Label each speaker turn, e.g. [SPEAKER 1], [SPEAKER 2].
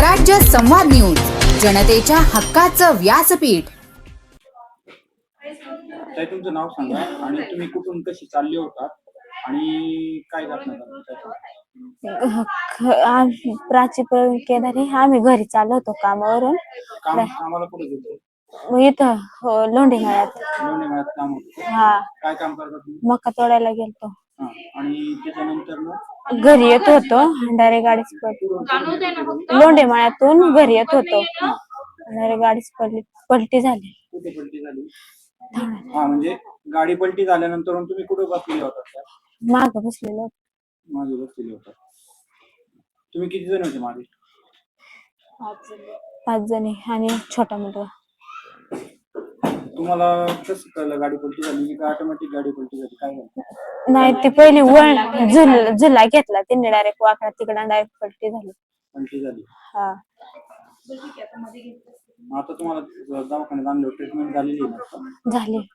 [SPEAKER 1] स्वराज्य संवाद न्यूज, जनतेच्या हक्काचं व्यासपीठ.
[SPEAKER 2] ताई, तुमचं नाव सांगा आणि तुम्ही कुठून कशी चालले होतात आणि काय घटना झाली?
[SPEAKER 3] प्राची केदारे आम्ही घरी चाललो होतो कामावरून.
[SPEAKER 2] कामाला कुठे गेलो?
[SPEAKER 3] इथं लोंढे मळ्यात.
[SPEAKER 2] लोणे मळ्यात काम होतं.
[SPEAKER 3] हा,
[SPEAKER 2] काय काम करता तुम्ही?
[SPEAKER 3] मका तोडायला गेलतो.
[SPEAKER 2] हा. आणि त्याच्यानंतर मग
[SPEAKER 3] घरी येत होतो, डायरेक्ट गाडीच पडली. लोंढे मळ्यातून घरी येत होतो, डायरेक्ट गाडीच पलटी झाली.
[SPEAKER 2] कुठे पलटी झाली? हा, म्हणजे गाडी पलटी झाल्यानंतर तुम्ही कुठे बसलेले होतात?
[SPEAKER 3] माग बसलेलो.
[SPEAKER 2] मागे बसलेले होतात. तुम्ही किती जण होते मागे?
[SPEAKER 3] 5 जणी आणि छोटा मुलगा.
[SPEAKER 2] तुम्हाला कसं कळलं गाडी पलटी झाली की ऑटोमॅटिक गाडी पलटी झाली? काय झालं?
[SPEAKER 3] नाही, ते पहिली झुला घेतला त्यांनी, डायरेक्ट वाकडा तिकडा डायरेक्ट पलटी झाली.
[SPEAKER 2] पलटी झाली.
[SPEAKER 3] हा,
[SPEAKER 2] आता तुम्हाला दवाखान्यात आणलं, ट्रीटमेंट झालेली आहे ना?
[SPEAKER 3] झाली.